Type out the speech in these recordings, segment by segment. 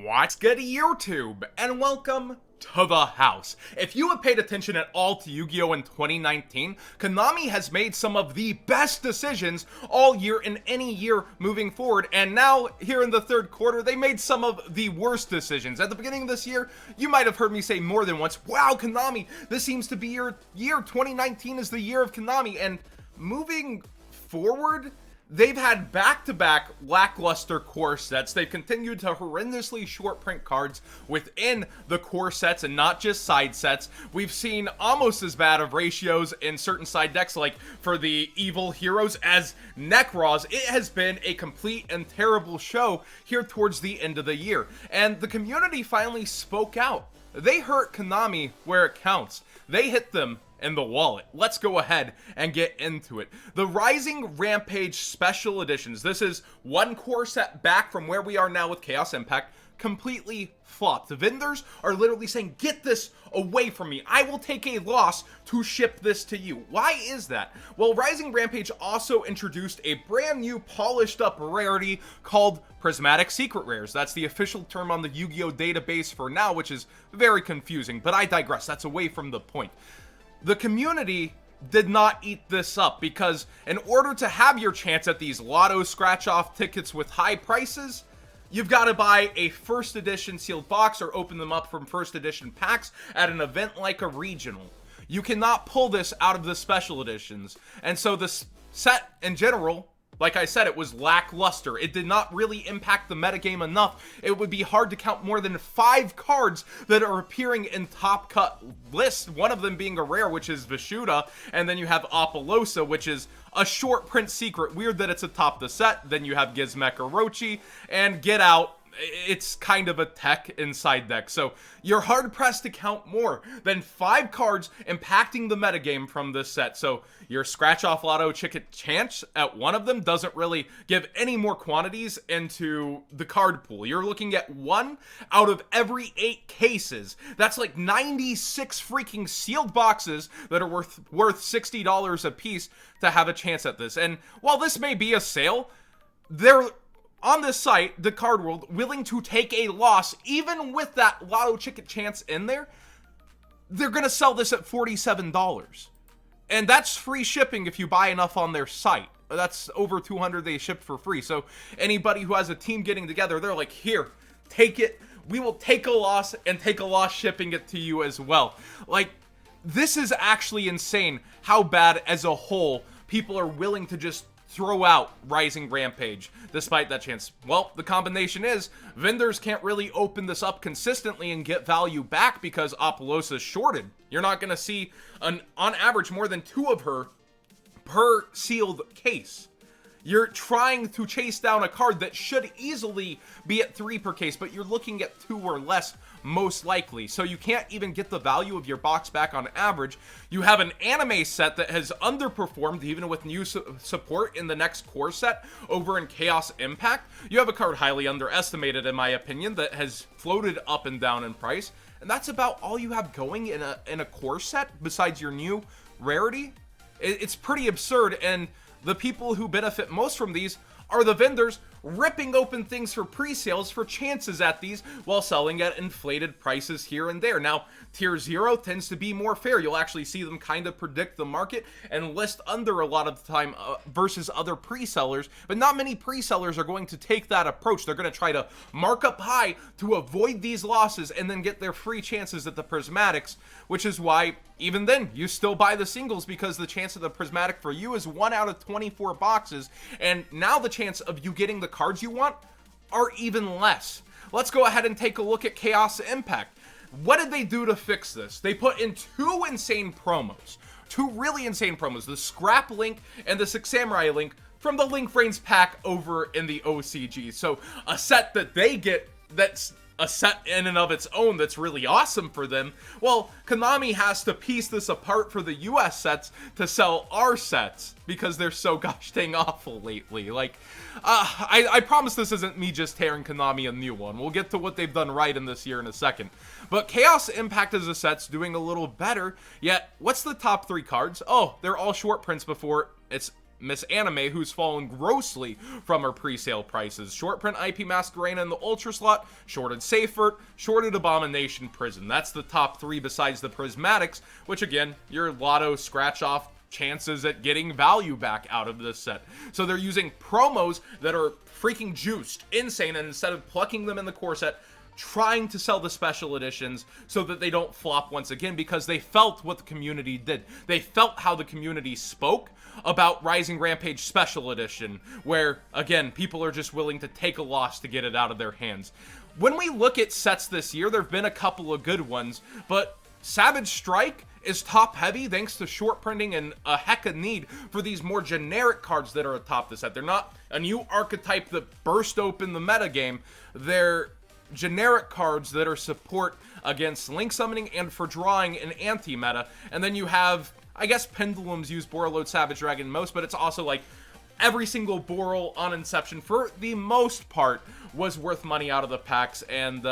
What's good, YouTube? And welcome to the house. If you have paid attention at all to Yu-Gi-Oh! In 2019, Konami has made some of the best decisions all year in any year moving forward, and now, here in the third quarter, they made some of the worst decisions. At the beginning of this year, you might have heard me say more than once, wow, Konami, this seems to be your year. 2019 is the year of Konami, and moving forward, they've had back-to-back lackluster core sets. They've continued to horrendously short print cards within the core sets and not just side sets. We've seen almost as bad of ratios in certain side decks, like for the evil heroes as Necros. It has been a complete and terrible show here towards the end of the year. And the community finally spoke out. They hurt Konami where it counts. They hit them in the wallet. Let's go ahead and get into it. The Rising Rampage Special Editions. This is one core set back from where we are now with Chaos Impact. Completely flopped. The vendors are literally saying, get this away from me. I will take a loss to ship this to you. Why is that? Well, Rising Rampage also introduced a brand new polished up rarity called Prismatic Secret Rares. That's the official term on the Yu-Gi-Oh! Database for now, which is very confusing, but I digress. That's away from the point. The community did not eat this up because in order to have your chance at these lotto scratch-off tickets with high prices, you've got to buy a first edition sealed box or open them up from first edition packs at an event like a regional. You cannot pull this out of the special editions. And so this set in general, like I said, it was lackluster. It did not really impact the metagame enough. It would be hard to count more than 5 cards that are appearing in top cut lists, one of them being a rare, which is Vishuda, and then you have Apollosa, which is a short print secret. Weird that it's atop the set. Then you have Gizmek Orochi, and Get Out. It's kind of a tech inside deck. So you're hard pressed to count more than 5 cards impacting the metagame from this set. So your scratch off lotto ticket chance at one of them doesn't really give any more quantities into the card pool. You're looking at 1 out of every 8 cases. That's like 96 freaking sealed boxes that are worth $60 a piece to have a chance at this. And while this may be a sale, they're on this site, the Card World, willing to take a loss, even with that lotto ticket chance in there. They're going to sell this at $47. And that's free shipping if you buy enough on their site. That's over 200 they ship for free. So anybody who has a team getting together, they're like, here, take it. We will take a loss and take a loss shipping it to you as well. Like, this is actually insane how bad as a whole people are willing to just throw out Rising Rampage despite that chance. Well, the combination is vendors can't really open this up consistently and get value back because Apollosa is shorted. You're not going to see on average more than 2 of her per sealed case. You're trying to chase down a card that should easily be at 3 per case, but you're looking at 2 or less most likely. So you can't even get the value of your box back on average. You have an anime set that has underperformed even with new support in the next core set over in Chaos Impact. You have a card highly underestimated in my opinion that has floated up and down in price. And that's about all you have going in a core set besides your new rarity. It's pretty absurd, and the people who benefit most from these are the vendors ripping open things for pre-sales for chances at these while selling at inflated prices here and there. Now, Tier 0 tends to be more fair. You'll actually see them kind of predict the market and list under a lot of the time versus other pre-sellers, but not many pre-sellers are going to take that approach. They're going to try to mark up high to avoid these losses and then get their free chances at the Prismatics, which is why even then you still buy the singles because the chance of the Prismatic for you is 1 out of 24 boxes, and now the chance of you getting the cards you want are even less. Let's go ahead and take a look at Chaos Impact. What did they do to fix this? They put in 2 insane promos. 2 really insane promos. The Scrap Link and the Six Samurai Link from the Link Frames pack over in the OCG. So a set that they get that's a set in and of its own that's really awesome for them. Well, Konami has to piece this apart for the US sets to sell our sets because they're so gosh dang awful lately. Like, I promise this isn't me just tearing Konami a new one. We'll get to what they've done right in this year in a second. But Chaos Impact as a set's doing a little better, yet what's the top 3 cards? Oh, they're all short prints before it's Miss Anime, who's fallen grossly from her pre-sale prices. Short print IP Masquerena in the Ultra slot, shorted Seyfert, shorted Abomination Prison. That's the top 3 besides the Prismatics, which again, your lotto scratch-off chances at getting value back out of this set. So they're using promos that are freaking juiced, insane, and instead of plucking them in the core set, trying to sell the special editions so that they don't flop once again, because they felt what the community did. They felt how the community spoke about Rising Rampage Special Edition, where, again, people are just willing to take a loss to get it out of their hands. When we look at sets this year, there have been a couple of good ones, but Savage Strike is top heavy thanks to short printing and a heck of need for these more generic cards that are atop the set. They're not a new archetype that burst open the metagame. They're generic cards that are support against link summoning and for drawing in anti-meta. And then you have, I guess Pendulums use Borreload Savage Dragon most, but it's also like every single Boral on Inception, for the most part, was worth money out of the packs. And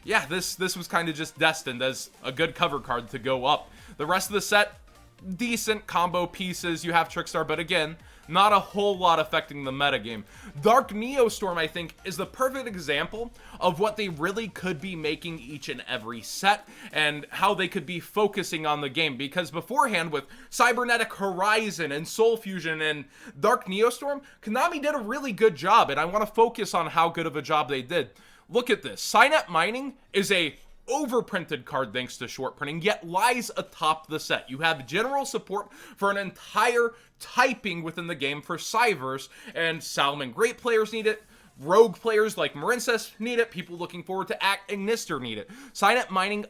yeah, this was kind of just destined as a good cover card to go up. The rest of the set, decent combo pieces. You have Trickstar, but again, not a whole lot affecting the metagame. Dark Neostorm, I think, is the perfect example of what they really could be making each and every set, and how they could be focusing on the game, because beforehand with Cybernetic Horizon and Soul Fusion and Dark Neostorm, Konami did a really good job, and I want to focus on how good of a job they did. Look at this. Signet Mining is a overprinted card thanks to short printing, yet lies atop the set. You have general support for an entire typing within the game for Cyverse, and Salmon Great players need it, Rogue players like Marincess need it, people looking forward to Ignister need it. Signet Mining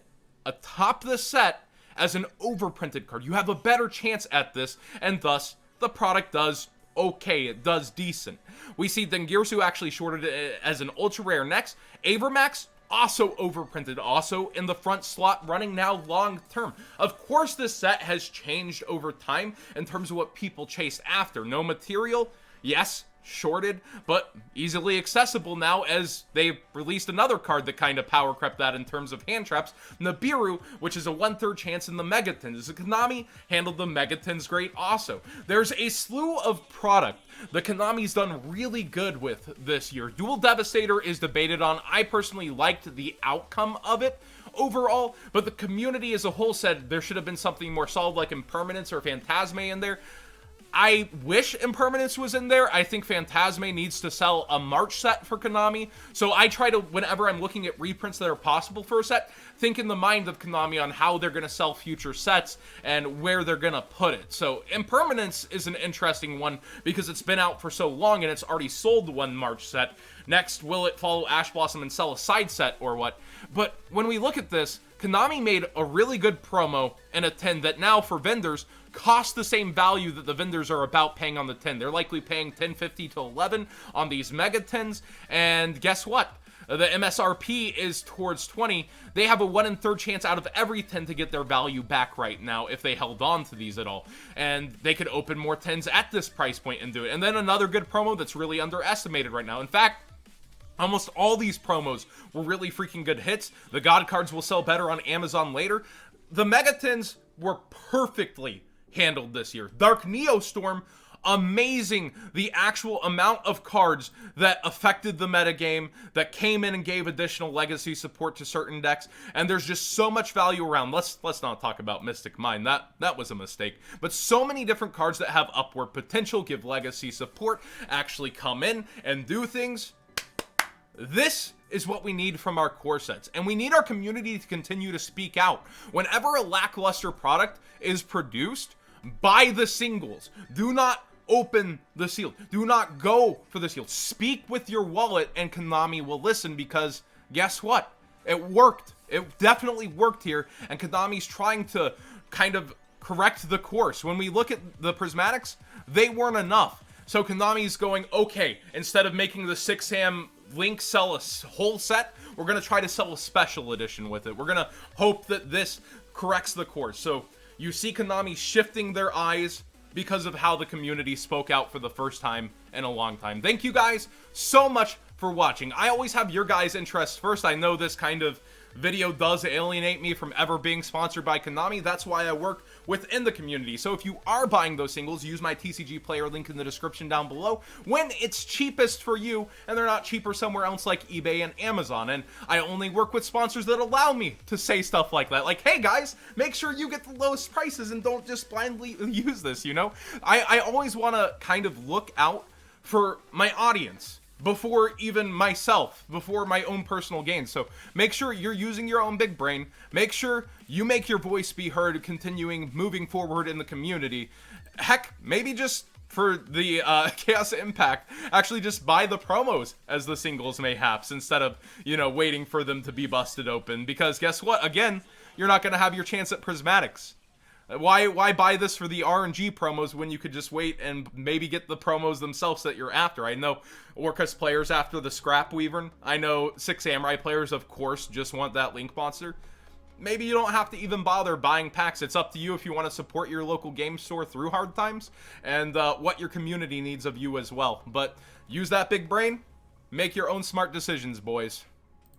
atop the set as an overprinted card. You have a better chance at this, and thus the product does okay, it does decent. We see Dengirsu actually shorted it as an ultra rare next. Avermax, also overprinted, also in the front slot, running now long term. Of course, this set has changed over time in terms of what people chase after. No material, yes, shorted, but easily accessible now, as they released another card that kind of power crept that in terms of hand traps, Nibiru, which is a 1/3 chance in the Megatons. Konami handled the Megatons great also. There's a slew of product that Konami's done really good with this year. Dual Devastator is debated on. I personally liked the outcome of it overall, but the community as a whole said there should have been something more solid like Impermanence or Phantasme in there. I wish Impermanence was in there. I think Phantasme needs to sell a March set for Konami. So I try to, whenever I'm looking at reprints that are possible for a set, think in the mind of Konami on how they're going to sell future sets and where they're going to put it. So Impermanence is an interesting one because it's been out for so long and it's already sold one March set. Next, will it follow Ash Blossom and sell a side set or what? But when we look at this, Konami made a really good promo and a tin that now for vendors cost the same value that the vendors are about paying on the tin. They're likely paying $10.50 to $11 on these mega tins, and guess what? The MSRP is towards 20. They have a 1/3 chance out of every 10 to get their value back right now if they held on to these at all. And they could open more 10s at this price point and do it. And then another good promo that's really underestimated right now. In fact, almost all these promos were really freaking good hits. The God cards will sell better on Amazon later. The Megatins were perfectly handled this year. Dark Neostorm, amazing. The actual amount of cards that affected the metagame, that came in and gave additional legacy support to certain decks, and there's just so much value around. Let's not talk about Mystic Mind. That was a mistake. But so many different cards that have upward potential, give legacy support, actually come in and do things. This is what we need from our core sets, and we need our community to continue to speak out. Whenever a lackluster product is produced, buy the singles. Do not open the seal. Do not go for the seal. Speak with your wallet, and Konami will listen, because guess what? It worked. It definitely worked here, and Konami's trying to kind of correct the course. When we look at the Prismatics, they weren't enough. So Konami's going, okay, instead of making the 6-ham Link sell a whole set, we're going to try to sell a special edition with it. We're going to hope that this corrects the course. So you see Konami shifting their eyes because of how the community spoke out for the first time in a long time. Thank you guys so much for watching. I always have your guys' interests first. I know this kind of video does alienate me from ever being sponsored by Konami. That's why I work within the community. So if you are buying those singles, use my TCG player link in the description down below when it's cheapest for you and they're not cheaper somewhere else like eBay and Amazon. And I only work with sponsors that allow me to say stuff like that. Like, hey guys, make sure you get the lowest prices and don't just blindly use this, you know? I always want to kind of look out for my audience before even myself, before my own personal gain. So make sure you're using your own big brain. Make sure you make your voice be heard, moving forward in the community. Heck, maybe just for the Chaos Impact, actually just buy the promos as the singles mayhaps instead of, you know, waiting for them to be busted open. Because guess what? Again, you're not going to have your chance at prismatics. Why buy this for the RNG promos when you could just wait and maybe get the promos themselves that you're after? I know Orcus players after the Scrap Weaver. I know 6 Samurai players, of course, just want that Link monster. Maybe you don't have to even bother buying packs. It's up to you if you want to support your local game store through hard times and what your community needs of you as well. But use that big brain. Make your own smart decisions, boys.